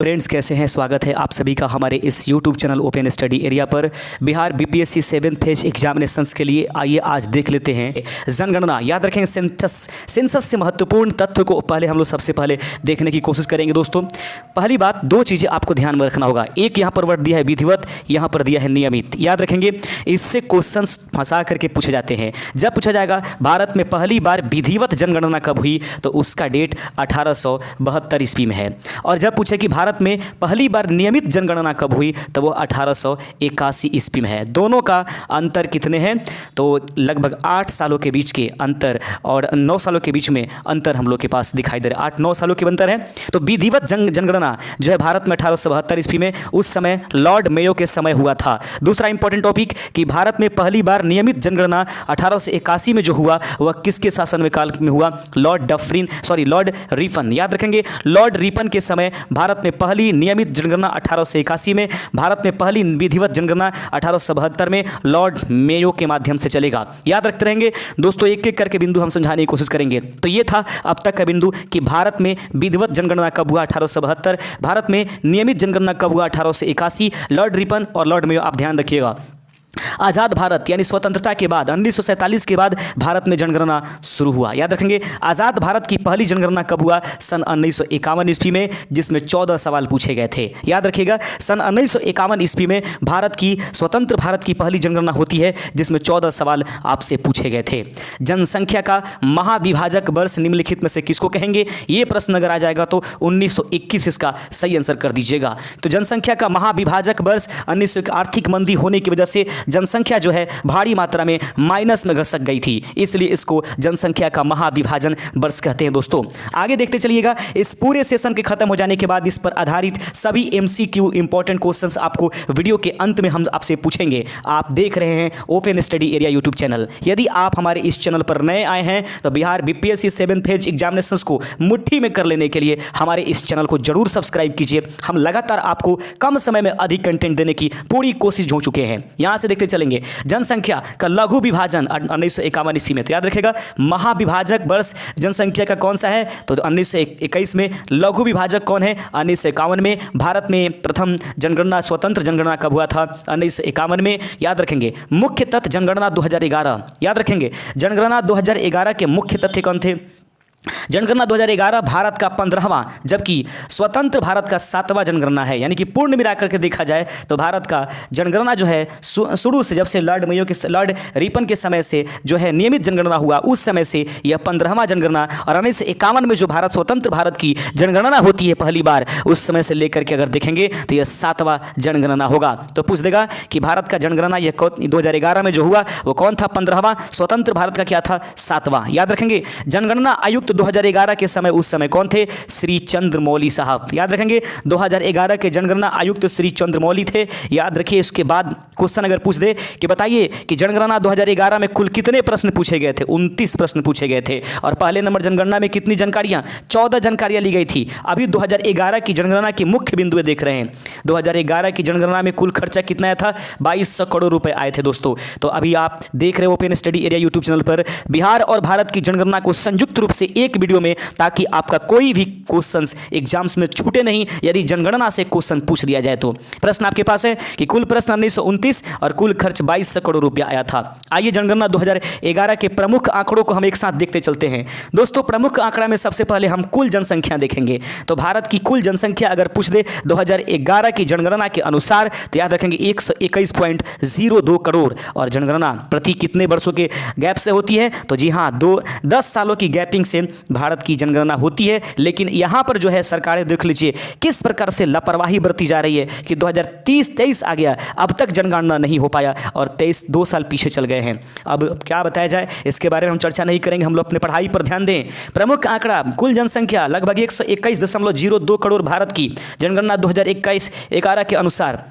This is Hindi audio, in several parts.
फ्रेंड्स, कैसे हैं? स्वागत है आप सभी का हमारे इस YouTube channel open study area पर। Bihar BPSC 7th phase examinations के लिए आइए आज देख लेते हैं जनगणना। याद रखें, सेंसस से महत्वपूर्ण तथ्य को पहले हम लोग सबसे पहले देखने की कोशिश करेंगे। दोस्तों, पहली बात, दो चीज़ें आपको ध्यान में रखना होगा। एक यहाँ पर वर्ड दिया है विधिवत, यहाँ पर दिया है नियमित। याद रखेंगे, इससे क्वेश्चन फंसा करके पूछे जाते हैं। जब पूछा जाएगा भारत में पहली बार विधिवत जनगणना कब हुई, तो उसका डेट 1872 ईस्वी में है। और जब पूछे कि भारत में पहली बार नियमित जनगणना कब हुई, तो वो 1881 ईस्वी में है। दोनों का अंतर कितने हैं? तो लगभग 8 सालों के बीच के अंतर और 9 सालों के बीच में अंतर हम लोग के पास दिखाई दे रहा है। 8-9 सालों के अंतर है। तो विधिवत जनगणना जो है भारत में 1872 ईस्वी में, उस समय लॉर्ड मेयो के समय हुआ था। दूसरा इंपॉर्टेंट टॉपिक कि भारत में पहली बार नियमित जनगणना 1881 में जो हुआ वह किसके शासन में काल में हुआ? Lord Ripon. याद रखेंगे, लॉर्ड रिपन के समय भारत में पहली नियमित जनगणना 1881 में, भारत में पहली विधिवत जनगणना 1872 में लॉर्ड मेयो के माध्यम से चलेगा। याद रखते रहेंगे दोस्तों, एक एक करके बिंदु हम समझाने की कोशिश करेंगे। तो ये था अब तक का बिंदु कि भारत में विधिवत जनगणना कब हुआ, 1872। भारत में नियमित जनगणना कब हुआ, 1881। लॉर्ड रिपन और लॉर्ड मेयो, आप ध्यान रखिएगा। आज़ाद भारत यानी स्वतंत्रता के बाद 1947 के बाद भारत में जनगणना शुरू हुआ। याद रखेंगे, आज़ाद भारत की पहली जनगणना कब हुआ? सन 1951 ईस्वी में, जिसमें 14 सवाल पूछे गए थे। याद रखिएगा, सन 1951 ईस्वी में भारत की स्वतंत्र भारत की पहली जनगणना होती है, जिसमें 14 सवाल आपसे पूछे गए थे। जनसंख्या का महाविभाजक वर्ष निम्नलिखित में से किसको कहेंगे? ये प्रश्न अगर आ जाएगा तो 1921 इसका सही आंसर कर दीजिएगा। तो जनसंख्या का महाविभाजक वर्ष 1900 आर्थिक मंदी होने की वजह से जनसंख्या जो है भारी मात्रा में माइनस में घसक गई थी, इसलिए इसको जनसंख्या का महाविभाजन वर्ष कहते हैं। दोस्तों, आगे देखते चलिएगा। इस पूरे सेशन के खत्म हो जाने के बाद इस पर आधारित सभी एमसीक्यू इंपॉर्टेंट क्वेश्चंस आपको वीडियो के अंत में हम आपसे पूछेंगे। आप देख रहे हैं open study area YouTube channel. यदि आप हमारे इस चैनल पर नए आए हैं तो Bihar BPSC 7th phase examinations को मुट्ठी में कर लेने के लिए हमारे इस चैनल को जरूर सब्सक्राइब कीजिए। हम लगातार आपको कम समय में अधिक कंटेंट देने की पूरी कोशिश हो चुके हैं। यहां से देखते चलेंगे, जनसंख्या का लघु विभाजन 1951 ईस्वी में। तो याद रखेगा, महाविभाजक वर्ष जनसंख्या का कौन सा है? तो 1921 में। लघु विभाजक कौन है? 1951 में। भारत में प्रथम जनगणना, स्वतंत्र जनगणना कब हुआ था? 1951 में। याद रखेंगे, मुख्य तथ्य जनगणना 2011। याद रखेंगे, जनगणना 2011 के मुख्य तथ्य कौन थे? जनगणना 2011 भारत का 15वां, जबकि स्वतंत्र भारत का 7वां जनगणना है। यानी कि पूर्ण मिलाकर के देखा जाए तो भारत का जनगणना जो है शुरू से, जब से लॉर्ड रिपन के समय से जो है नियमित जनगणना हुआ, उस समय से यह 15वां जनगणना, और 1951 में जो भारत स्वतंत्र भारत की जनगणना होती है पहली बार, उस समय से लेकर के अगर देखेंगे तो यह 7वां जनगणना होगा। तो पूछ देगा कि भारत का जनगणना यह 2011 में जो हुआ वो कौन था? 15वां। स्वतंत्र भारत का क्या था? 7वां। याद रखेंगे, जनगणना आयुक्त 2011 के समय, उस समय कौन थे? श्री चंद्रमौली साहब। याद रखेंगे, 2011 के जनगणना आयुक्त श्री चंद्रमौली थे। याद रखिए, इसके बाद क्वेश्चन अगर पूछ दे कि बताइए कि जनगणना 2011 में कुल कितने प्रश्न पूछे गए थे? 29 प्रश्न पूछे गए थे। और पहले नंबर जनगणना में कितनी जानकारियां? 14 जानकारियां ली गई थी। अभी 2011 की जनगणना की मुख्य बिंदु देख रहे हैं। 2011 की जनगणना में कुल खर्चा कितना आया था? 2200 करोड़ रुपए आए थे। दोस्तों, तो अभी आप देख रहे हो open study area YouTube channel पर बिहार और भारत की जनगणना को संयुक्त रूप से एक वीडियो में, ताकि आपका कोई भी क्वेश्चंस एग्जाम्स में छूटे नहीं। यदि जनगणना से क्वेश्चन पूछ दिया जाए तो प्रश्न आपके पास है कि कुल प्रश्न 1929 और कुल खर्च 2200 करोड़ रुपया आया था। आइए जनगणना 2011 के प्रमुख आंकड़ों को हम एक साथ देखते चलते हैं। दोस्तों, प्रमुख आंकड़ा में सबसे पहले हम कुल जनसंख्या देखेंगे। तो भारत की कुल जनसंख्या अगर पूछ दे 2011 की जनगणना के अनुसार, तो याद रखेंगे 121.02 करोड़। और जनगणना प्रति कितने वर्षों के गैप से होती है? तो जी हाँ, 10 सालों की गैपिंग से भारत की जनगणना होती है। लेकिन यहां पर जो है सरकारें, देख लीजिए किस प्रकार से लापरवाही बरती जा रही है कि 2023 आ गया, अब तक जनगणना नहीं हो पाया और 2 साल पीछे चल गए हैं। अब क्या बताया जाए, इसके बारे में हम चर्चा नहीं करेंगे। हम लोग अपने पढ़ाई पर ध्यान दें। प्रमुख आंकड़ा, कुल जनसंख्या लगभग 121.02 करोड़ भारत की जनगणना 2011 के अनुसार।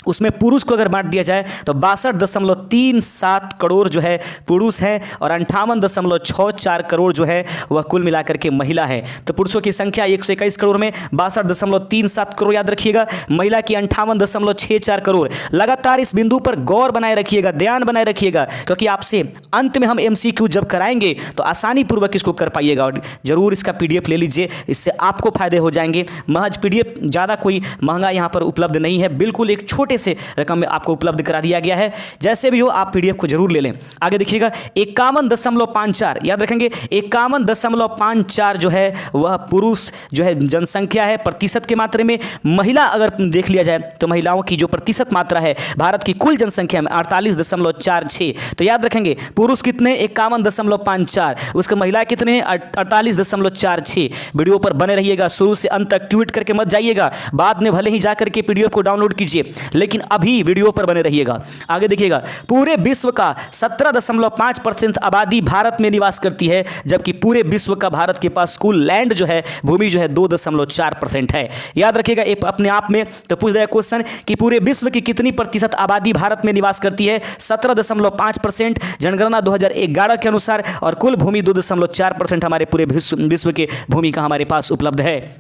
उसमें पुरुष को अगर बांट दिया जाए तो 62.37 करोड़ जो है पुरुष है और 58.64 करोड़ जो है वह कुल मिलाकर के महिला है। तो पुरुषों की संख्या 121 करोड़ में 62.37 करोड़ याद रखिएगा, महिला की 58.64 करोड़। लगातार इस बिंदु पर गौर बनाए रखिएगा, ध्यान बनाए रखिएगा, क्योंकि आपसे अंत में हम MCQ जब कराएंगे तो आसानी पूर्वक इसको कर पाइएगा। और जरूर इसका PDF ले लीजिए, इससे आपको फायदे हो जाएंगे। महज PDF ज़्यादा कोई महंगा यहाँ पर उपलब्ध नहीं है, बिल्कुल एक छोटे से रकम में आपको उपलब्ध करा दिया गया है। जैसे भी हो आप PDF को जरूर ले लें। आगे देखिएगा 51.54 याद रखेंगे, 51.54 जो है वह पुरुष जो है जनसंख्या है प्रतिशत के मात्रा में। महिला अगर देख लिया जाए तो महिलाओं की जो प्रतिशत मात्रा है भारत की कुल जनसंख्या में 48.46। तो याद रखेंगे पुरुष कितने 51.54, उसके महिला कितने 48.46। वीडियो पर बने रहिएगा, शुरू से अंत तक ट्वीट करके मत जाइएगा, बाद में भले ही जाकर के PDF को डाउनलोड कीजिए, लेकिन अभी वीडियो पर बने रहिएगा। आगे देखिएगा पूरे विश्व का 17.5% आबादी भारत में निवास करती है, जबकि पूरे विश्व का भारत के पास कुल लैंड जो है भूमि जो है 2.4% है। याद रखिएगा अपने आप में तो पूछ दिया क्वेश्चन कि पूरे विश्व की कितनी प्रतिशत आबादी भारत में निवास करती है, 17.5% जनगणना 2011 के अनुसार, और कुल भूमि 2.4% हमारे पूरे विश्व के भूमि का हमारे पास उपलब्ध है।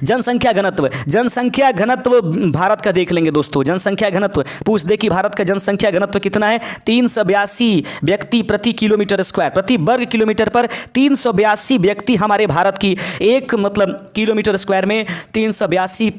जनसंख्या घनत्व भारत का देख लेंगे दोस्तों। जनसंख्या घनत्व पूछ दे कि भारत का जनसंख्या घनत्व कितना है, 382 व्यक्ति प्रति किलोमीटर स्क्वायर, प्रति वर्ग किलोमीटर पर 382 व्यक्ति हमारे भारत की एक मतलब किलोमीटर स्क्वायर में 382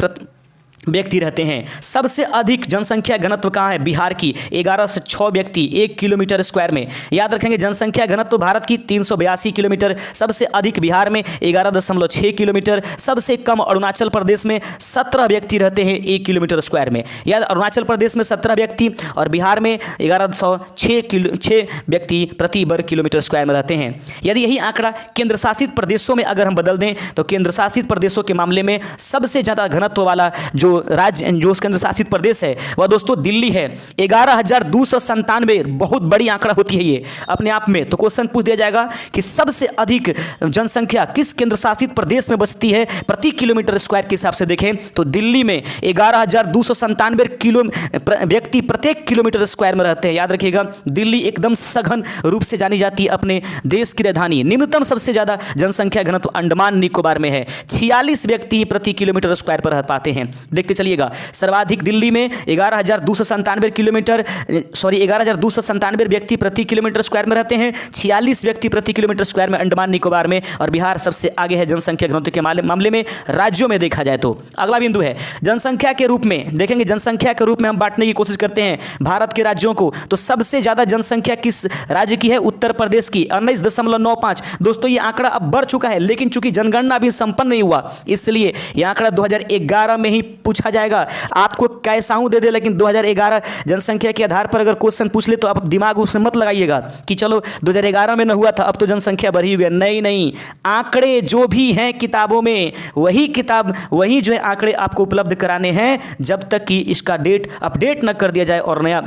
व्यक्ति रहते हैं। सबसे अधिक जनसंख्या घनत्व कहाँ है, बिहार की 1106 व्यक्ति 1 किलोमीटर स्क्वायर में। याद रखेंगे जनसंख्या घनत्व भारत की 382 किलोमीटर, सबसे अधिक बिहार में 11.6 किलोमीटर, सबसे कम अरुणाचल प्रदेश में 17 व्यक्ति रहते हैं 1 किलोमीटर स्क्वायर में। याद अरुणाचल प्रदेश में 17 व्यक्ति और बिहार में 1106 व्यक्ति प्रति वर्ग किलोमीटर स्क्वायर में रहते हैं। यदि यही आंकड़ा केंद्र शासित प्रदेशों में अगर हम बदल दें तो केंद्र शासित प्रदेशों के मामले में सबसे ज़्यादा घनत्व वाला जो राज्य जो केंद्र शासित प्रदेश है वह दोस्तों दिल्ली है, 11,297। बहुत बड़ी आंकड़ा होती है ये अपने आप में। तो क्वेश्चन पूछ दिया जाएगा कि सबसे अधिक जनसंख्या किस केंद्र शासित प्रदेश में बसती है प्रति किलोमीटर स्क्वायर के हिसाब से देखें तो दिल्ली में 11,297 व्यक्ति प्रत्येक किलोमीटर स्क्वायर में रहते हैं। याद रखिएगा दिल्ली एकदम सघन रूप से जानी जाती है अपने देश की राजधानी। निम्नतम सबसे ज्यादा जनसंख्या घनत्व अंडमान निकोबार में है, 46 व्यक्ति प्रति किलोमीटर स्क्वायर पर रह पाते हैं। देखते चलिएगा सर्वाधिक दिल्ली में 11,297 व्यक्ति प्रति किलोमीटर स्क्वायर में रहते हैं, 46 व्यक्ति प्रति किलोमीटर स्क्वायर में अंडमान निकोबार में, और बिहार सबसे आगे है जनसंख्या घनत्व के मामले में राज्यों में देखा जाए तो। अगला बिंदु है जनसंख्या के रूप में, देखेंगे जनसंख्या के रूप में हम बांटने की कोशिश करते हैं भारत के राज्यों को, तो सबसे ज्यादा जनसंख्या किस राज्य की है, उत्तर प्रदेश की 19.95। दोस्तों ये आंकड़ा अब बढ़ चुका है, लेकिन चूंकि जनगणना अभी संपन्न नहीं हुआ इसलिए यह आंकड़ा 2011 में ही पूछा जाएगा। आपको कैसा हूं दे दे, लेकिन 2011 जनसंख्या के आधार पर अगर क्वेश्चन पूछ ले तो आप दिमाग उसमें मत लगाइएगा कि चलो 2011 में न हुआ था अब तो जनसंख्या बढ़ी हुई है। नहीं, आंकड़े जो भी हैं किताबों में वही जो है आंकड़े आपको उपलब्ध कराने हैं जब तक कि इसका डेट अपडेट न कर दिया जाए और नया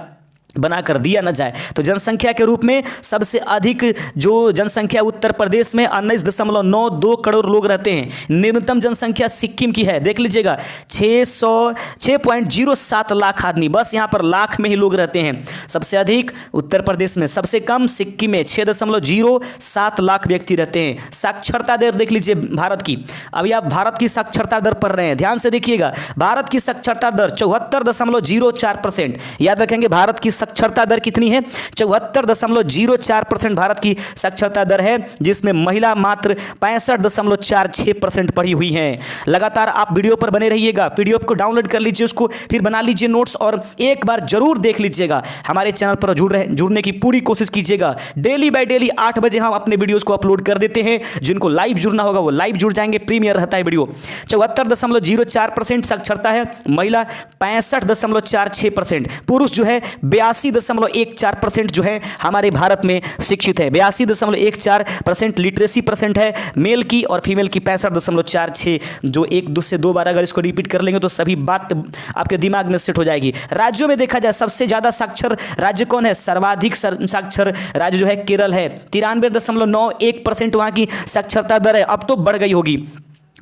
बना कर दिया न जाए। तो जनसंख्या के रूप में सबसे अधिक जो जनसंख्या उत्तर प्रदेश में 19.92 करोड़ लोग रहते हैं। निम्नतम जनसंख्या सिक्किम की है, देख लीजिएगा 6.07 लाख आदमी, बस यहाँ पर लाख में ही लोग रहते हैं। सबसे अधिक उत्तर प्रदेश में, सबसे कम सिक्किम में 6.07 लाख व्यक्ति रहते हैं। साक्षरता दर देख लीजिए भारत की, अभी आप भारत की साक्षरता दर पढ़ रहे हैं, ध्यान से देखिएगा। भारत की साक्षरता दर 74.04%। याद रखेंगे भारत की साक्षरता दर कितनी है, 74.04% भारत की साक्षरता दर है, जिसमें महिला मात्र 65.46% पढ़ी हुई हैं। लगातार आप वीडियो पर बने रहिएगा, पीडीएफ को डाउनलोड कर लीजिए, उसको फिर बना लीजिए नोट्स और एक बार जरूर देख लीजिएगा। हमारे चैनल पर जुड़ने की पूरी कोशिश कीजिएगा। डेली बाय डेली 8 बजे हम अपने वीडियोस को अपलोड कर देते हैं। जिनको लाइव जुड़ना होगा वो लाइव जुड़ जाएंगे, प्रीमियर रहता है वीडियो। 74.04% साक्षरता है, महिला 65.46%, पुरुष जो है 82.14% जो है हमारे भारत में शिक्षित है। 82.14% लिटरेसी परसेंट है मेल की, और फीमेल की 65.46, जो एक दो से 2 बार अगर इसको रिपीट कर लेंगे तो सभी बात आपके दिमाग में सेट हो जाएगी। राज्यों में देखा जाए सबसे ज्यादा साक्षर राज्य कौन है, सर्वाधिक साक्षर राज्य जो है केरल है, 93.91% वहां की साक्षरता दर है। अब तो बढ़ गई होगी,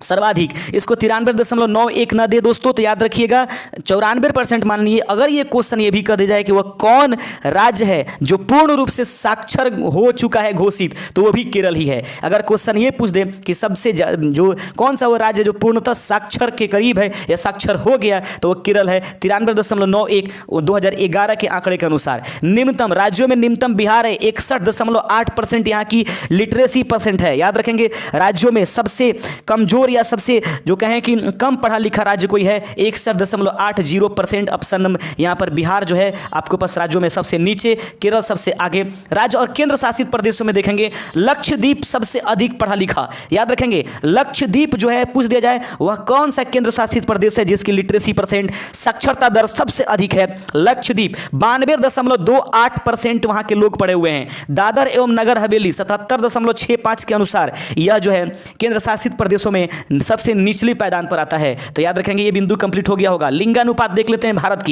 सर्वाधिक, इसको 93.91 न दे दोस्तों तो याद रखिएगा 94% मान लीजिए। अगर ये क्वेश्चन ये भी कह दिया जाए कि वह कौन राज्य है जो पूर्ण रूप से साक्षर हो चुका है घोषित, तो वो भी केरल ही है। अगर क्वेश्चन ये पूछ दे कि सबसे जो कौन सा वो राज्य जो पूर्णतः साक्षर के करीब है या साक्षर हो गया, तो वो केरल है 93.91 2011 के आंकड़े के अनुसार। निम्नतम राज्यों में निम्नतम बिहार है, 61.8% यहाँ की लिटरेसी परसेंट है। याद रखेंगे राज्यों में सबसे कमजोर या सबसे जो कहें कि कम पढ़ा लिखा राज्य कोई है, 61.80% ऑप्शन यहाँ पर बिहार जो है आपके पास राज्यों में सबसे नीचे, केरल सबसे आगे। राज्य और केंद्र शासित प्रदेशों में देखेंगे लक्षद्वीप सबसे अधिक पढ़ा लिखा। याद रखेंगे लक्षद्वीप जो है पूछ दिया जाए वह कौन सा केंद्र शासित प्रदेश है जिसकी लिटरेसी परसेंट साक्षरता दर सबसे अधिक है, लक्षद्वीप 92.28% वहां के लोग पढ़े हुए हैं। दादर एवं नगर हवेली 77.65 के अनुसार यह जो है केंद्र शासित प्रदेशों में सबसे निचली पायदान पर आता है। तो याद रखेंगे ये बिंदु कंप्लीट हो गया होगा। लिंगानुपात देख लेते हैं भारत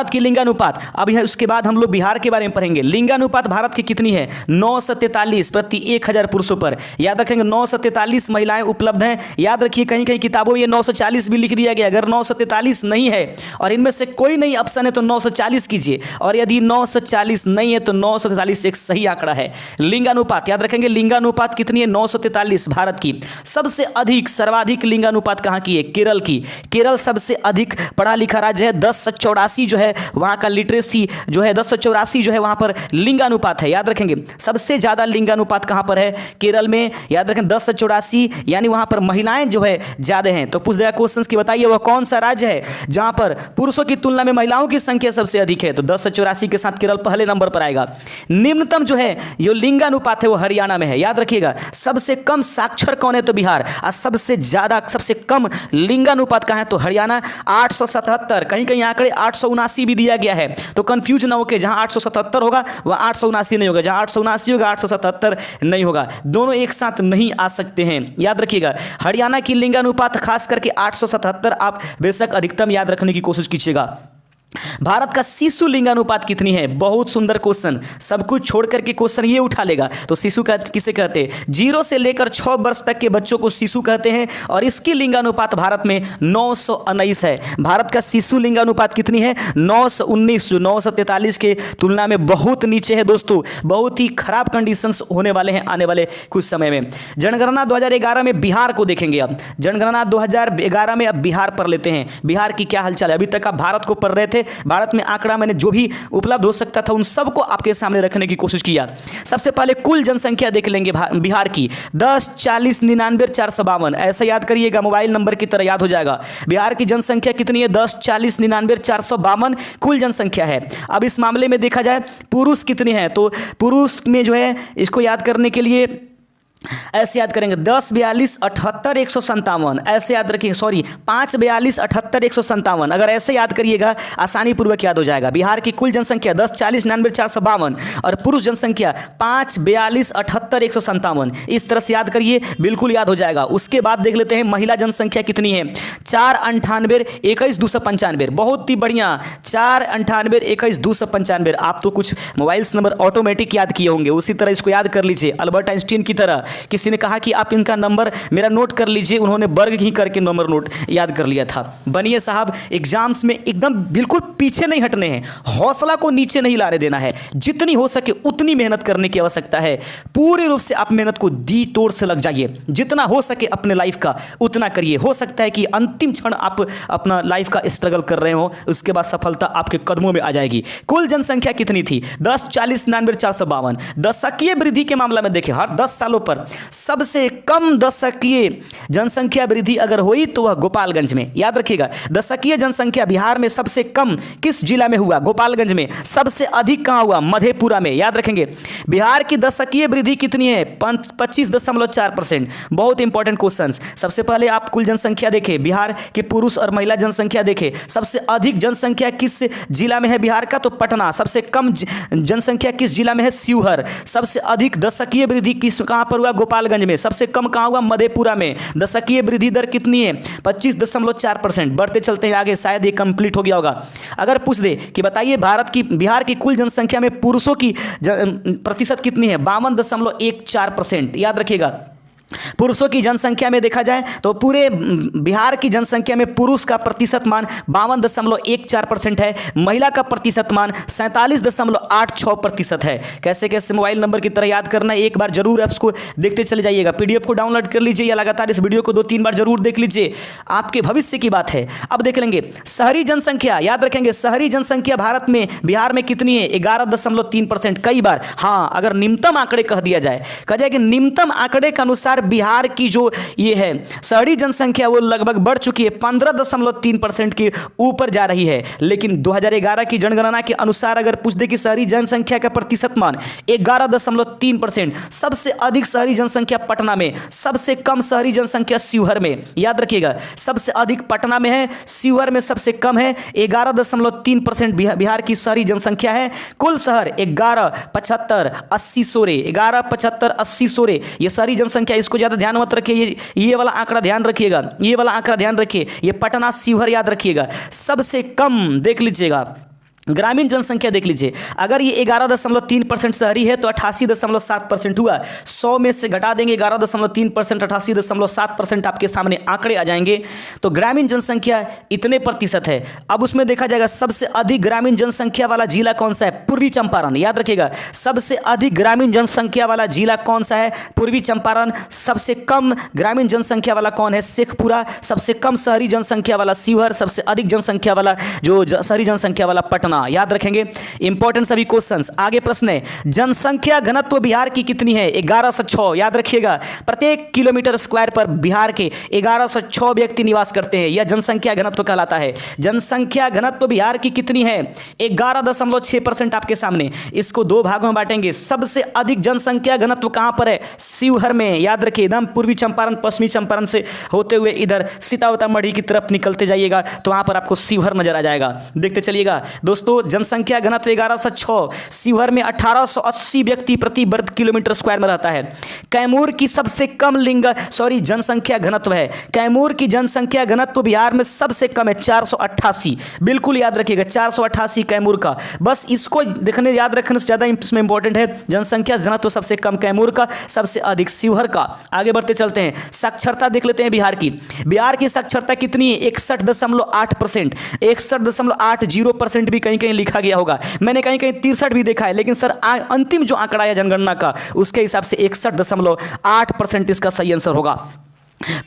की लिंगानुपात। अब यह उसके बाद हम लोग बिहार के बारे में पढ़ेंगे। लिंगानुपात भारत की कितनी है? 943 प्रति 1000 पुरुषों पर। याद रखेंगे 943 महिलाएं उपलब्ध हैं। याद रखिए कहीं कहीं किताबों में ये 940 भी लिख दिया गया। अगर 943 नहीं है और इनमें से कोई नहीं ऑप्शन है तो 940 कीजिए, और यदि 940 नहीं है तो 943 एक सही आंकड़ा है। लिंगानुपात याद रखेंगे लिंगानुपात कितनी है? 943 भारत की। सबसे अधिक सर्वाधिक लिंगानुपात कहाँ की है? केरल की। केरल सबसे अधिक पढ़ा लिखा राज्य है। 1084 जो है वहां का लिटरेसी जो है 1084 जो है वहां पर लिंगानुपात है। याद रखेंगे सबसे ज्यादा लिंगानुपात कहां पर है? केरल में। याद रखें 1084 यानी वहां पर महिलाएं जो है ज्यादा हैं। तो पूछ दिया क्वेश्चंस की बताइए वह कौन सा राज्य है जहां पर पुरुषों की तुलना में महिलाओं की संख्या सबसे अधिक है? तो 1084 के साथ केरल पहले नंबर पर आएगा। निम्नतम जो है जो लिंगानुपात है वो हरियाणा में है। याद रखिएगा सबसे कम साक्षर कौन है? तो बिहार। और सबसे ज्यादा सबसे कम लिंगानुपात कहां है? तो हरियाणा 877। कहीं कहीं आंकड़े 879 भी दिया गया है, तो कंफ्यूज ना हो के जहां 877 होगा वह 879 नहीं होगा, जहां 879 होगा 877 नहीं होगा। दोनों एक साथ नहीं आ सकते हैं। याद रखिएगा हरियाणा की लिंगानुपात खास करके 877 आप बेशक अधिकतम याद रखने की कोशिश कीजिएगा। भारत का शिशु लिंगानुपात कितनी है? बहुत सुंदर क्वेश्चन, सब कुछ छोड़ करके क्वेश्चन ये उठा लेगा। तो शिशु का किसे कहते हैं? 0 से लेकर 6 वर्ष तक के बच्चों को शिशु कहते हैं, और इसकी लिंगानुपात भारत में 919 है। भारत का शिशु लिंगानुपात कितनी है? 919, जो 943 के तुलना में बहुत नीचे है दोस्तों। बहुत ही खराब कंडीशंस होने वाले हैं आने वाले कुछ समय में। जनगणना 2011 में बिहार को देखेंगे। अब जनगणना 2011 में अब बिहार पर लेते हैं। बिहार की क्या हालचाल है? अभी तक आप भारत को पढ़ रहे थे। भारत में आंकड़ा मैंने जो भी उपलब्ध हो सकता था उन सबको आपके सामने रखने की कोशिश किया। सबसे पहले कुल जनसंख्या देख लेंगे बिहार की 10 40 99 452। ऐसा याद करिएगा, मोबाइल नंबर की तरह याद हो जाएगा। बिहार की जनसंख्या कितनी है? 10 40 99 452 कुल जनसंख्या है। अब इस मामले में देखा जाए पुरुष कितने हैं, तो पुरुष में जो है इसको याद करने के लिए ऐसे याद करेंगे 10 42 78 157। ऐसे याद रखिए, सॉरी 5 42 78 157। अगर ऐसे याद करिएगा आसानी पूर्वक याद हो जाएगा। बिहार की कुल जनसंख्या 10 40 99 452 और पुरुष जनसंख्या 5 42 78 157। इस तरह से याद करिए, बिल्कुल याद हो जाएगा। उसके बाद देख लेते हैं महिला जनसंख्या कितनी है? 4 98 21 295। बहुत ही बढ़िया, 4 98 21 295। आप तो कुछ मोबाइल्स नंबर ऑटोमेटिक याद किए होंगे, उसी तरह इसको याद कर लीजिए। अल्बर्ट आइंस्टीन की तरह किसी ने कहा कि आप इनका नंबर मेरा नोट कर लीजिए, उन्होंने वर्ग ही करके नंबर नोट याद कर लिया था। बनिए साहब, एग्जाम्स में एकदम बिल्कुल पीछे नहीं हटने हैं, हौसला को नीचे नहीं लाने देना है। जितनी हो सके उतनी मेहनत करने की आवश्यकता है। पूरी रूप से आप मेहनत को दी तोड़ से लग जाइए। जितना हो सके अपने लाइफ का उतना करिए। हो सकता है कि अंतिम क्षण आप अपना लाइफ का स्ट्रगल कर रहे हो, उसके बाद सफलता आपके कदमों में आ जाएगी। कुल जनसंख्या कितनी थी? 10 40 99 452। दशकीय वृद्धि के मामला में देखें, हर 10 सालों पर सबसे कम दशकीय जनसंख्या वृद्धि अगर हुई तो वह गोपालगंज में। याद रखिएगा, दशकीय जनसंख्या बिहार में सबसे कम किस जिला में हुआ? गोपालगंज में। सबसे अधिक कहां हुआ? मधेपुरा में। याद रखेंगे बिहार की दशकीय वृद्धि कितनी है? 25.4%। बहुत इंपॉर्टेंट क्वेश्चन। सबसे पहले आप कुल जनसंख्या देखें, बिहार के पुरुष और महिला जनसंख्या देखें। सबसे अधिक जनसंख्या किस जिला में है बिहार का? तो पटना। सबसे कम जनसंख्या किस जिला में है? शिवहर। सबसे अधिक दशकीय वृद्धि किस कहां पर हुआ? गोपालगंज में। सबसे कम कहां हुआ? मधेपुरा में। दशकीय वृद्धि दर कितनी है? 25.4%। बढ़ते चलते हैं आगे, शायद ये कंप्लीट हो गया होगा। अगर पूछ दे कि बताइए बिहार की कुल जनसंख्या में पुरुषों की प्रतिशत कितनी है? 52.14%। याद रखिएगा पुरुषों की जनसंख्या में देखा जाए तो पूरे बिहार की जनसंख्या में पुरुष का प्रतिशत मान 52.14% है, महिला का प्रतिशत मान 47.86% है। कैसे कैसे मोबाइल नंबर की तरह याद करना है, एक बार जरूर ऐप्स को देखते चले जाइएगा, पीडीएफ को डाउनलोड कर लीजिए या लगातार इस वीडियो को 2-3 बार जरूर देख लीजिए, आपके भविष्य की बात है। अब देख लेंगे शहरी जनसंख्या, याद रखेंगे शहरी जनसंख्या भारत में बिहार में कितनी है, 11.3%। कई बार हाँ अगर निम्नतम आंकड़े कह दिया जाए, कहा जाए कि निम्नतम आंकड़े के अनुसार बिहार की जो ये है शहरी जनसंख्या वो लगभग बढ़ चुकी है, 15.3% के ऊपर जा रही है। लेकिन 2011 की जनगणना के अनुसार अगर पूछ दे कि शहरी जनसंख्या का प्रतिशत मान 11.3%। सबसे अधिक शहरी जनसंख्या पटना में, सबसे कम शहरी जनसंख्या शिवहर में। याद रखिएगा सबसे अधिक पटना में है, शिवहर में सबसे कम है। 11.3% बिहार की शहरी जनसंख्या है। कुल शहर 11.75-80 ये शहरी जनसंख्या, इसको ज़्यादा ध्यान मत रखिए, ये वाला आंकड़ा ध्यान रखिएगा, ये वाला आंकड़ा ध्यान रखिए, ये पटना शिवहर याद रखिएगा। सबसे कम देख लीजिएगा ग्रामीण जनसंख्या देख लीजिए, अगर ये 11.3% शहरी है तो 88.7% हुआ। 100 में से घटा देंगे 11.3%, 88.7% आपके सामने आंकड़े आ जाएंगे। तो ग्रामीण जनसंख्या इतने प्रतिशत है। अब उसमें देखा जाएगा सबसे अधिक ग्रामीण जनसंख्या वाला जिला कौन सा है, पूर्वी चंपारण। याद रखिएगा सबसे अधिक ग्रामीण जनसंख्या वाला जिला कौन सा है, पूर्वी चंपारण। सबसे कम ग्रामीण जनसंख्या वाला कौन है, शेखपुरा। सबसे कम शहरी जनसंख्या वाला शिवहर। सबसे अधिक जनसंख्या वाला जो शहरी जनसंख्या वाला पटना। याद रखेंगे इंपॉर्टेंट सभी क्वेश्चंस। आगे प्रश्न है जनसंख्या घनत्व बिहार की कितनी है, 1106। याद रखिएगा प्रत्येक किलोमीटर स्क्वायर पर बिहार के 1106 व्यक्ति निवास करते हैं, यह जनसंख्या घनत्व कहलाता है। जनसंख्या घनत्व बिहार की कितनी है, 11.6% आपके सामने। इसको दो भागों में बांटेंगे। सबसे अधिक जनसंख्या घनत्व कहां पर है, शिवहर में। याद रखिए एकदम पूर्वी चंपारण पश्चिमी चंपारण से होते हुए इधर सीतामढ़ी की तरफ निकलते जाइएगा तो वहां पर आपको शिवहर नजर आ जाएगा। देखते चलिएगा दोस्तों, जनसंख्या घनत्व 1106, शिवहर में 1880 व्यक्ति प्रति वर्ग किलोमीटर स्क्वायर में रहता है। कैमूर की सबसे कम जनसंख्या घनत्व है। कैमूर की जनसंख्या घनत्व बिहार में सबसे कम है, 488। बिल्कुल याद रखिएगा 488 कैमूर का। बस इसको देखने याद रखने से ज्यादा इसमें इंपॉर्टेंट है जनसंख्या घनत्व सबसे कम कैमूर का, सबसे अधिक शिवहर का। आगे बढ़ते चलते हैं, साक्षरता देख लेते हैं बिहार की। बिहार की साक्षरता कितनी है, 61.8%। 61.80% भी कहीं कहीं लिखा गया होगा, मैंने कहीं कहीं 63 भी देखा है, लेकिन सर अंतिम जो आंकड़ा है जनगणना का उसके हिसाब से 61.8% इसका सही आंसर होगा।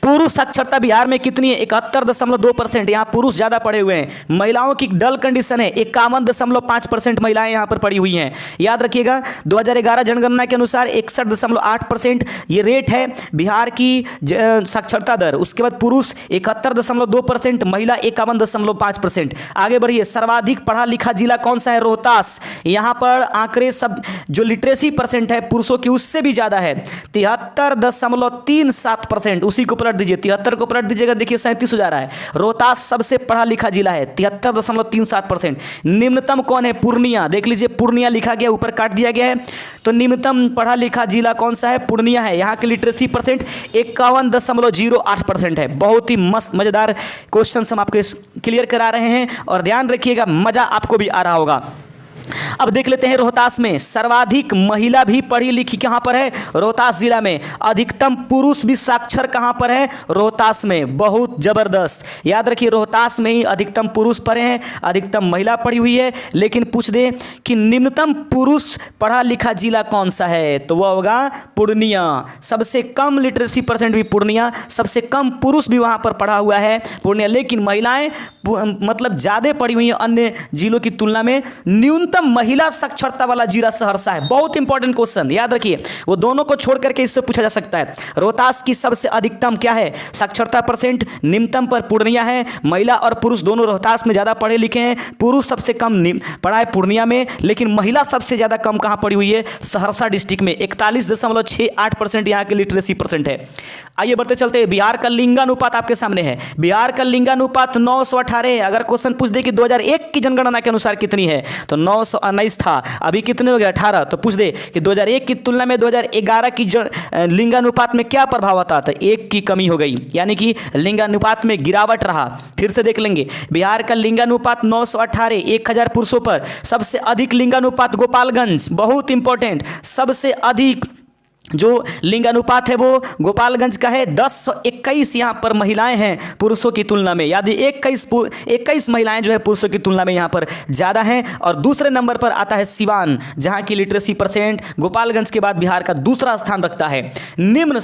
पुरुष साक्षरता बिहार में कितनी है, 71.2%। यहाँ पुरुष ज्यादा पढ़े हुए हैं। महिलाओं की डल कंडीशन है, 51.5% महिलाएं यहाँ पर पढ़ी हुई हैं। याद रखिएगा 2011 जनगणना के अनुसार 61.8% ये रेट है बिहार की साक्षरता दर। उसके बाद पुरुष 71.2%, महिला 51.5%। आगे बढ़िए, सर्वाधिक पढ़ा लिखा जिला कौन सा है, रोहतास। यहाँ पर आंकड़े सब जो लिटरेसी परसेंट है पुरुषों की उससे भी ज्यादा है, 73.37%। उसी को पलट दीजिए, 73 को पलट दीजिएगा, देखिए 37 हो जा रहा है। रोहतास सबसे पढ़ा लिखा जिला है, 73.37%। निम्नतम कौन है, पूर्णिया। देख लीजिए पूर्णिया लिखा गया, ऊपर काट दिया गया है, तो निम्नतम पढ़ा लिखा जिला कौन सा है, पूर्णिया है। यहाँ की लिटरेसी परसेंट 51.08% है। बहुत ही मस्त मजेदार क्वेश्चन हम आपको क्लियर करा रहे हैं और ध्यान रखिएगा मजा आपको भी आ रहा होगा। अब देख लेते हैं रोहतास में सर्वाधिक महिला भी पढ़ी लिखी कहां पर है, रोहतास जिला में। अधिकतम पुरुष भी साक्षर कहां पर है, रोहतास में। बहुत जबरदस्त, याद रखिए रोहतास में ही अधिकतम पुरुष पढ़े हैं, अधिकतम महिला पढ़ी हुई है। लेकिन पूछ दे कि निम्नतम पुरुष पढ़ा लिखा जिला कौन सा है, तो वह होगा पूर्णिया। सबसे कम लिटरेसी परसेंट भी पूर्णिया, सबसे कम पुरुष भी वहां पर पढ़ा हुआ है पूर्णिया। लेकिन महिलाएं मतलब ज्यादा पढ़ी हुई हैं अन्य जिलों की तुलना में। न्यूनतम महिला साक्षरता वाला जिला सहरसा है। बहुत इंपॉर्टेंट क्वेश्चन, याद रखिए वो दोनों को छोड़ करके इससे पूछा जा सकता है। रोहतास की सबसे अधिकतम क्या है साक्षरता परसेंट, निम्नतम पर पूर्णिया है। महिला और पुरुष दोनों रोहतास में ज्यादा पढ़े लिखे हैं। पुरुष सबसे कम पढ़ा है पूर्णिया में, लेकिन महिला सबसे ज्यादा कम कहां पढ़ी हुई है, सहरसा डिस्ट्रिक्ट में। 41.68% यहाँ की लिटरेसी परसेंट है। आइए बढ़ते चलते हैं, बिहार का लिंगानुपात आपके सामने है। बिहार का लिंगानुपात 918 है। अगर क्वेश्चन पूछ दे कि 2001 की जनगणना के अनुसार कितनी है, तो 919 था, अभी कितने हो गए 18। तो पूछ दे कि 2001 की तुलना में 2011 की लिंगानुपात में क्या प्रभाव आता, तो 1 की कमी हो गई, यानी कि लिंगानुपात में गिरावट रहा। फिर से देख लेंगे, बिहार का लिंगानुपात 918, 1000 पुरुषों पर। सबसे अधिक लिंगानुपात गोपालगंज, बहुत इंपॉर्टेंट, सबसे अधिक जो लिंगानुपात है वो गोपालगंज का है 1021 यहाँ पर महिलाएं हैं पुरुषों की तुलना में, यानी 21 महिलाएं जो है पुरुषों की तुलना में यहाँ पर ज़्यादा हैं। और दूसरे नंबर पर आता है सिवान, जहाँ की लिटरेसी परसेंट गोपालगंज के बाद बिहार का दूसरा स्थान रखता है।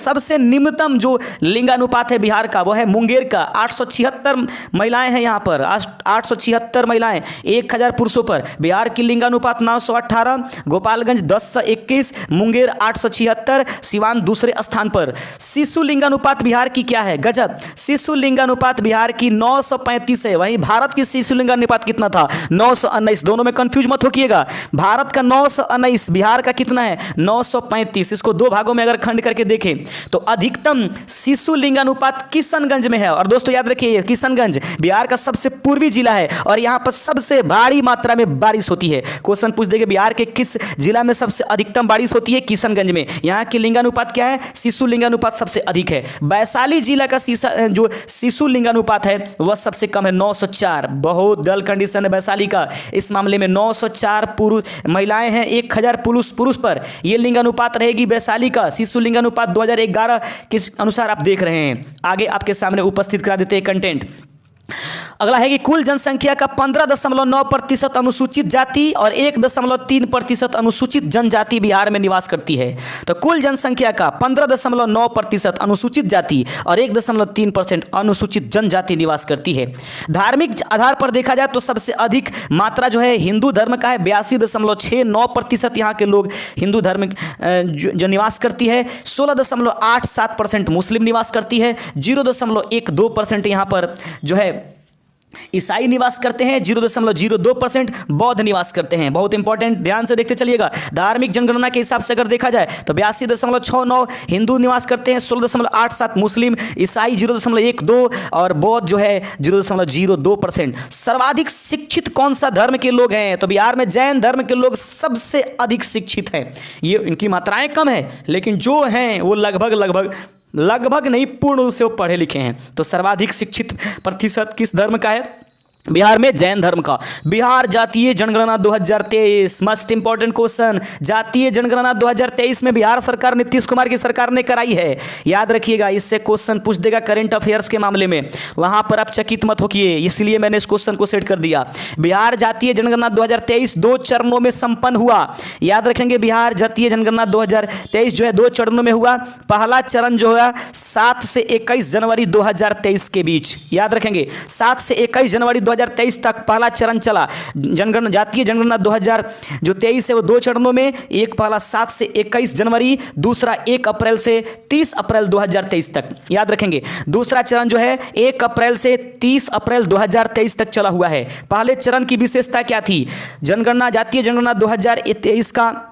सबसे निम्नतम जो लिंगानुपात है बिहार का वो है मुंगेर का, 876 महिलाएं हैं यहाँ पर, 876 महिलाएं 1000 पुरुषों पर। बिहार की लिंगानुपात 918, गोपालगंज 1021, मुंगेर 876, सिवान दूसरे स्थान पर। शिशु लिंगानुपात बिहार की क्या है, गजब, शिशु लिंगानुपात बिहार की 935 है। वहीं भारत की शिशु लिंगानुपात कितना था, 919। दोनों में कंफ्यूज मत होइएगा, भारत का 919, बिहार का कितना है 935। इसको दो भागों में अगर खंड करके देखें तो अधिकतम शिशु लिंगानुपात किशनगंज में है। और दोस्तों याद रखिए किशनगंज बिहार का सबसे पूर्वी जिला है और यहां पर सबसे भारी मात्रा में बारिश होती है। क्वेश्चन पूछ देंगे बिहार के किस जिला में सबसे अधिकतम बारिश होती है, किशनगंज में। यहाँ की लिंगानुपात क्या है, शिशु लिंगानुपात सबसे अधिक है। वैशाली जिला का जो शिशु लिंगानुपात है वह सबसे कम है, 904। बहुत डल कंडीशन है वैशाली का इस मामले में, 904 पुरुष महिलाएं हैं 1000 पुरुष पर। यह लिंगानुपात रहेगी वैशाली का। शिशु लिंगानुपात 2011 के अनुसार आप देख रहे हैं। आगे आपके सामने उपस्थित करा देते हैं कंटेंट। अगला है कि कुल जनसंख्या का 15.9% अनुसूचित जाति और 1.3% अनुसूचित जनजाति बिहार में निवास करती है। तो कुल जनसंख्या का 15.9% अनुसूचित जाति और 1.3% अनुसूचित जनजाति निवास करती है। धार्मिक आधार पर देखा जाए तो सबसे अधिक मात्रा जो है हिंदू धर्म का है, 82.69% यहाँ के लोग हिंदू धर्म जो निवास करती है। 16.87% मुस्लिम निवास करती है। 0.12% यहाँ पर जो है ईसाई निवास करते हैं। 0.02% बौद्ध निवास करते हैं। बहुत इंपॉर्टेंट, ध्यान से देखते चलिएगा। धार्मिक जनगणना के हिसाब से अगर देखा जाए तो 82.69 हिंदू निवास करते हैं, 16.87 मुस्लिम, ईसाई 0.12 और बौद्ध जो है 0.02%। सर्वाधिक शिक्षित कौन सा धर्म के लोग हैं, तो बिहार में जैन धर्म के लोग सबसे अधिक शिक्षित हैं। ये इनकी मात्राएं कम है लेकिन जो हैं वो लगभग नहीं, पूर्ण रूप से वो पढ़े लिखे हैं। तो सर्वाधिक शिक्षित प्रतिशत किस धर्म का है बिहार में, जैन धर्म का। बिहार जातीय जनगणना 2023, मस्ट इंपॉर्टेंट क्वेश्चन। जातीय जनगणना 2023 में बिहार सरकार नीतीश कुमार की सरकार ने कराई है, याद रखिएगा। इससे क्वेश्चन पूछ देगा करंट अफेयर्स के मामले में, वहां पर आप चकित मत होइए, इसलिए मैंने इस क्वेश्चन को सेट कर दिया। बिहार जातीय जनगणना 2023 2 चरणों में संपन्न हुआ, याद रखेंगे। बिहार जातीय जनगणना 2023 जो है 2 चरणों में हुआ। पहला चरण जो है 7 से 21 जनवरी 2023 के बीच, याद रखेंगे। 7 से 21 जनवरी 2023 तक पहला चरण चला। जनगणना जातीय जनगणना 2023 है वो 2 चरणों में, एक पहला 7 से 21 जनवरी, दूसरा 1 अप्रैल से 30 अप्रैल 2023 तक, याद रखेंगे। दूसरा चरण जो है 1 अप्रैल से 30 अप्रैल 2023 तक चला हुआ है। पहले चरण की विशेषता क्या थी, जनगणना जातीय जनगणना 2023 का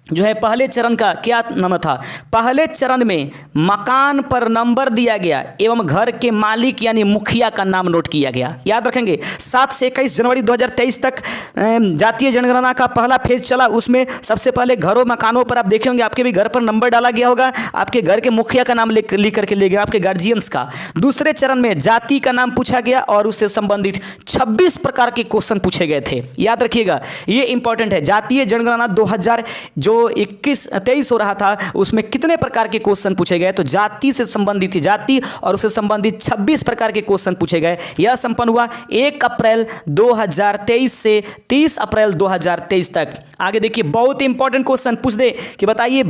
जो है पहले चरण का क्या नाम था, पहले चरण में मकान पर नंबर दिया गया एवं घर के मालिक यानी मुखिया का नाम नोट किया गया, याद रखेंगे। 7 से 21 जनवरी 2023 तक जातीय जनगणना का पहला फेज चला। उसमें सबसे पहले घरों मकानों पर आप देखे होंगे आपके भी घर पर नंबर डाला गया होगा, आपके घर के मुखिया का नाम लिख करके ले गया, आपके गार्जियंस का। दूसरे चरण में जाति का नाम पूछा गया और उससे संबंधित 26 प्रकार के क्वेश्चन पूछे गए थे, याद रखिएगा, ये इंपॉर्टेंट है। जातीय जनगणना 2000 जो 21-23 हो रहा था उसमें कितने प्रकार के क्वेश्चन पूछे गए, तो जाति से संबंधित थी, जाति और उससे संबंधित 26 प्रकार के क्वेश्चन पूछे गए। यह संपन्न हुआ 1 अप्रैल 2023 से 30 अप्रैल 2023 तक। आगे देखिए, बहुत इंपॉर्टेंट क्वेश्चन पूछ दे कि बताइए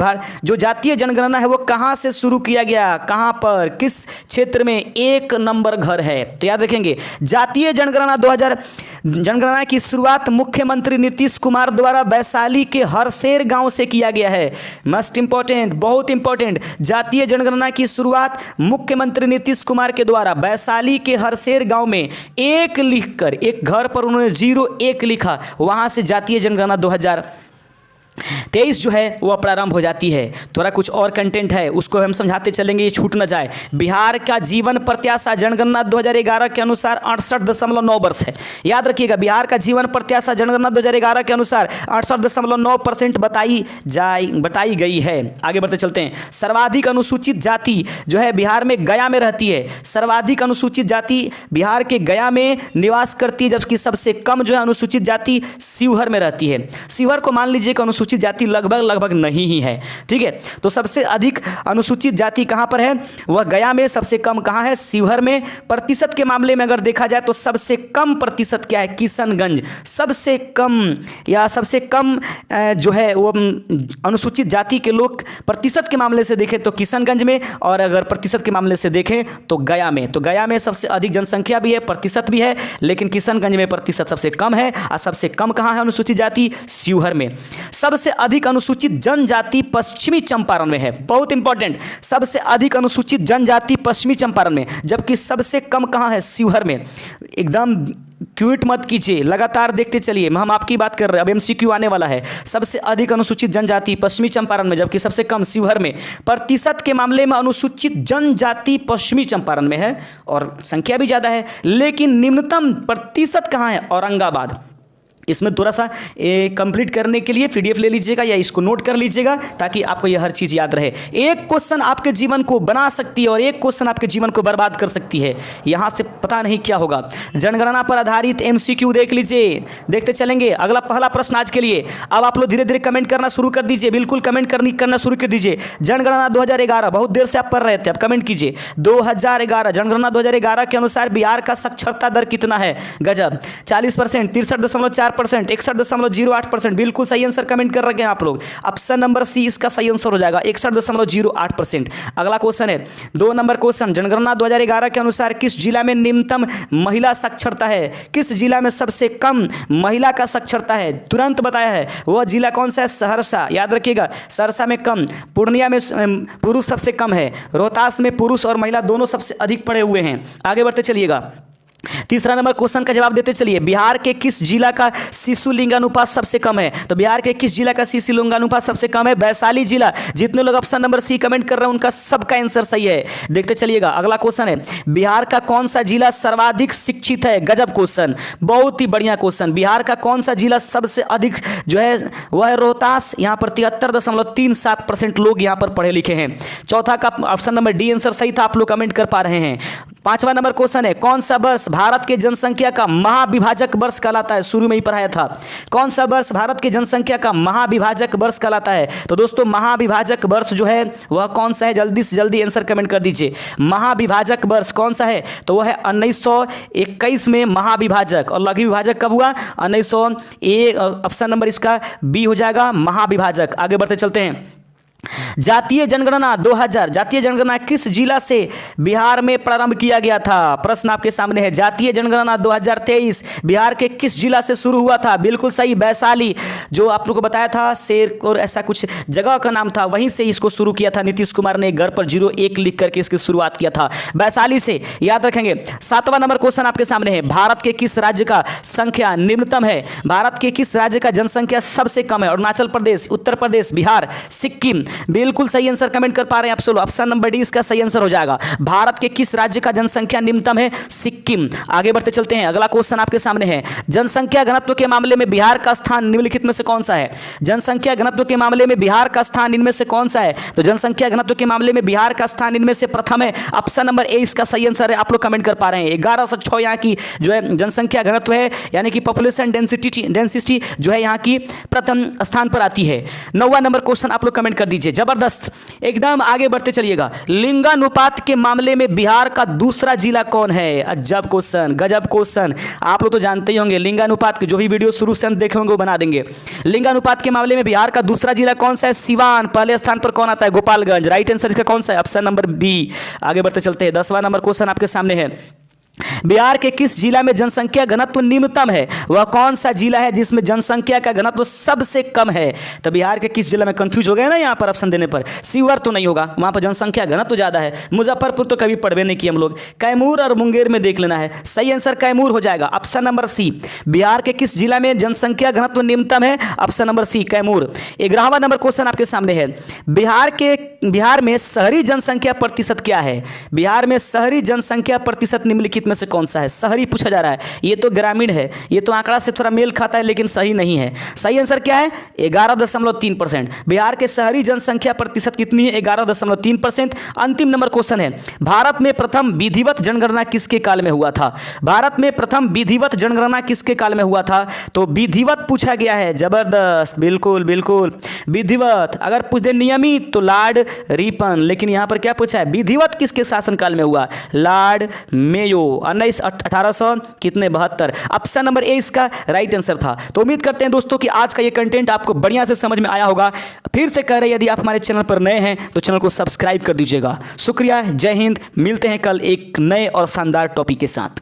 जो जातीय जनगणना है वो कहां से शुरू किया गया, कहां पर, किस क्षेत्र में 1 नंबर घर है, तो याद रखेंगे। जातीय जनगणना 2000 जनगणना की शुरुआत मुख्यमंत्री नीतीश कुमार द्वारा वैशाली के हरसेर गांव से किया गया है। मस्ट इंपॉर्टेंट, बहुत इंपॉर्टेंट। जातीय जनगणना की शुरुआत मुख्यमंत्री नीतीश कुमार के द्वारा वैशाली के हरसेर गांव में 1 लिखकर, एक घर पर उन्होंने 01 लिखा, वहां से जातीय जनगणना 2023 जो है वह प्रारंभ हो जाती है। थोड़ा कुछ और कंटेंट है उसको हम समझाते चलेंगे, ये छूट न जाए। बिहार का जीवन प्रत्याशा जनगणना 2011 के अनुसार 68.9 वर्ष है, याद रखिएगा। बिहार का जीवन प्रत्याशा जनगणना 2011 के अनुसार 68.9% बताई गई है। आगे बढ़ते चलते हैं। सर्वाधिक अनुसूचित जाति जो है बिहार में गया में रहती है। सर्वाधिक अनुसूचित जाति बिहार के गया में निवास करती है, जबकि सबसे कम जो है अनुसूचित जाति शिवहर में रहती है। शिवहर को मान लीजिए कि अनुसूचित अनुसूचित जाति लगभग नहीं ही है। ठीक है, तो सबसे अधिक अनुसूचित जाति कहाँ पर है, वह गया में। सबसे कम कहाँ है, शिवहर में। प्रतिशत के मामले में अगर देखा जाए तो सबसे कम प्रतिशत क्या है, किशनगंज। सबसे कम या सबसे कम जो है वो अनुसूचित जाति के लोग प्रतिशत के मामले से देखें तो किशनगंज में, और अगर प्रतिशत के मामले से देखें तो गया में। तो गया में सबसे अधिक जनसंख्या भी है, प्रतिशत भी है, लेकिन किशनगंज में प्रतिशत सबसे कम है। और सबसे कम कहाँ है अनुसूचित जाति, शिवहर में। सबसे अधिक अनुसूचित जनजाति पश्चिमी चंपारण में है, बहुत इंपॉर्टेंट। सबसे अधिक अनुसूचित जनजाति पश्चिमी चंपारण में, जबकि सबसे कम कहाँ है, शिवहर में। एकदम क्विट मत कीजिए, लगातार देखते चलिए, हम आपकी बात कर रहे हैं। अब एमसीक्यू आने वाला है। सबसे अधिक अनुसूचित जनजाति पश्चिमी चंपारण में, जबकि सबसे कम शिवहर में। प्रतिशत के मामले में अनुसूचित जनजाति पश्चिमी चंपारण में है और संख्या भी ज़्यादा है, लेकिन निम्नतम प्रतिशत कहाँ है, औरंगाबाद। इसमें थोड़ा सा कंप्लीट करने के लिए पीडीएफ ले लीजिएगा या इसको नोट कर लीजिएगा ताकि आपको यह हर चीज़ याद रहे। एक क्वेश्चन आपके जीवन को बना सकती है और एक क्वेश्चन आपके जीवन को बर्बाद कर सकती है। यहाँ से पता नहीं क्या होगा। जनगणना पर आधारित एमसीक्यू देख लीजिए, देखते चलेंगे। अगला पहला प्रश्न आज के लिए। अब आप लोग धीरे धीरे कमेंट करना शुरू कर दीजिए, बिल्कुल कमेंट करना शुरू कर दीजिए। जनगणना 2011, बहुत देर से आप पढ़ रहे थे, अब कमेंट कीजिए। 2011 जनगणना 2011 के अनुसार बिहार का साक्षरता दर कितना है, गजब 40%, 63.4%, 61.08%। बिल्कुल सही आंसर कमेंट कर रखे हैं आप लोग। ऑप्शन नंबर सी इसका सही आंसर हो जाएगा, 61.08%। अगला क्वेश्चन है 2 नंबर क्वेश्चन। जनगणना 2011 के अनुसार किस जिला में निम्नतम महिला साक्षरता है, किस जिला में सबसे कम महिला का साक्षरता है, तुरंत बताया है। वह जिला कौन सा है, सहरसा। याद रखिएगा, सहरसा में कम, पूर्णिया में पुरुष सबसे कम है, रोहतास में पुरुष और महिला दोनों सबसे अधिक पढ़े हुए हैं। आगे बढ़ते चलिएगा। तीसरा नंबर क्वेश्चन का जवाब देते चलिए। बिहार के किस जिला का शिशु लिंगानुपात सबसे कम है, तो बिहार के किस जिला का शिशु लिंगानुपात सबसे कम है, वैशाली जिला। जितने लोग ऑप्शन नंबर सी कमेंट कर रहे हैं उनका सबका आंसर सही है। देखते चलिएगा। अगला क्वेश्चन है बिहार का कौन सा जिला सर्वाधिक शिक्षित है, गजब क्वेश्चन, बहुत ही बढ़िया क्वेश्चन। बिहार का कौन सा जिला सबसे अधिक जो है वह है रोहतास। यहाँ पर 73.37% लोग यहाँ पर पढ़े लिखे हैं। चौथा का ऑप्शन नंबर डी आंसर सही था, आप लोग कमेंट कर पा रहे हैं। पांचवा नंबर क्वेश्चन है कौन सा वर्ष भारत के जनसंख्या का महाविभाजक वर्ष कहलाता है, शुरू में ही पढ़ाया था। कौन सा वर्ष भारत की जनसंख्या का महाविभाजक वर्ष कहलाता है, तो दोस्तों महाविभाजक वर्ष जो है वह कौन सा है, जल्दी से जल्दी आंसर कमेंट कर दीजिए। महाविभाजक वर्ष कौन सा है, तो वह है 1921 में महाविभाजक। और लघु विभाजक कब हुआ, 1901। ऑप्शन नंबर इसका बी हो जाएगा, महाविभाजक। आगे बढ़ते चलते हैं। जातीय जनगणना 2000, जातीय जनगणना किस जिला से बिहार में प्रारंभ किया गया था, प्रश्न आपके सामने है। जातीय जनगणना 2023 बिहार के किस जिला से शुरू हुआ था, बिल्कुल सही, वैशाली। जो आप लोगों को बताया था शेर और ऐसा कुछ जगह का नाम था, वहीं से इसको शुरू किया था। नीतीश कुमार ने घर पर 01 लिख करके इसकी शुरुआत किया था, वैशाली से, याद रखेंगे। 7वां नंबर क्वेश्चन आपके सामने है। भारत के किस राज्य का संख्या निम्नतम है, भारत के किस राज्य का जनसंख्या सबसे कम है, अरुणाचल प्रदेश, उत्तर प्रदेश, बिहार, सिक्किम। बिल्कुल सही आंसर कमेंट कर पा रहे हैं आप सब। ऑप्शन नंबर डी इसका सही आंसर हो जाएगा। भारत के किस राज्य का जनसंख्या निम्नतम है, सिक्किम। आगे बढ़ते चलते हैं। अगला क्वेश्चन आपके सामने है। जनसंख्या घनत्व के मामले में बिहार का स्थान निम्नलिखित में से कौन सा है, जनसंख्या घनत्व के मामले में बिहार का स्थान इनमें से कौन सा है, तो जनसंख्या घनत्व के मामले में बिहार का स्थान इनमें से प्रथम है। ऑप्शन नंबर ए इसका सही आंसर है, आप लोग कमेंट कर पा रहे हैं। 1106 यहाँ की जो है जनसंख्या घनत्व है, यानी कि पॉपुलेशन डेंसिटी जो है यहाँ की प्रथम स्थान पर आती है। 9वां नंबर क्वेश्चन आप लोग कमेंट कर दीजिए, जबरदस्त, एकदम आगे बढ़ते चलिएगा। लिंगानुपात के मामले में बिहार का दूसरा जिला कौन है, अजब क्वेश्चन, गजब क्वेश्चन। आप लोग तो जानते ही होंगे लिंगानुपात के, जो भी वीडियो शुरू से देखे होंगे वो बना देंगे। लिंगानुपात के मामले में बिहार का दूसरा जिला कौन सा है, सिवान। पहले स्थान पर कौन आता है, गोपालगंज। राइट आंसर इसका कौन सा है, ऑप्शन नंबर बी। आगे बढ़ते चलते हैं। 10वां नंबर क्वेश्चन आपके सामने है। बिहार के किस जिला में जनसंख्या घनत्व निम्नतम है, वह कौन सा जिला है जिसमें जनसंख्या का घनत्व सबसे कम है, तो बिहार के किस जिला में, कंफ्यूज हो गए ना यहाँ पर ऑप्शन देने पर। शिवहर तो नहीं होगा, वहाँ पर जनसंख्या घनत्व ज़्यादा है। मुजफ्फरपुर तो कभी पढ़वे नहीं किए हम लोग। कैमूर और मुंगेर में देख लेना है, सही आंसर कैमूर हो जाएगा। ऑप्शन नंबर सी। बिहार के किस जिला में जनसंख्या घनत्व निम्नतम है, ऑप्शन नंबर सी कैमूर। 11वां नंबर क्वेश्चन आपके सामने है। बिहार में शहरी जनसंख्या प्रतिशत क्या है, बिहार में शहरी जनसंख्या प्रतिशत निम्नलिखित निम्नलिखित में से कौन सा है? शहरी पूछा जा रहा है, ये तो ग्रामीण है, ये तो आंकड़ा से थोड़ा मेल खाता है लेकिन सही नहीं है। सही आंसर क्या है? 11.3%। बिहार के शहरी जनसंख्या प्रतिशत कितनी है? 11.3%। अंतिम नंबर क्वेश्चन है, भारत में प्रथम विधिवत जनगणना किसके काल में हुआ था? भारत में प्रथम विधिवत जनगणना किसके काल में हुआ था? तो विधिवत पूछा गया है, जबरदस्त, बिल्कुल बिल्कुल विधिवत। अगर पूछ दे नियमित तो लॉर्ड रिपन, लेकिन यहां पर क्या पूछा है? विधिवत किसके शासनकाल में हुआ? लॉर्ड मेयो, 1800 कितने 72। ऑप्शन नंबर ए इसका राइट आंसर था। तो उम्मीद करते हैं दोस्तों कि आज का ये कंटेंट आपको बढ़िया से समझ में आया होगा। फिर से कह रहे हैं, यदि आप हमारे चैनल पर नए हैं तो चैनल को सब्सक्राइब कर दीजिएगा। शुक्रिया, जय हिंद। मिलते हैं कल एक नए और शानदार टॉपिक के साथ।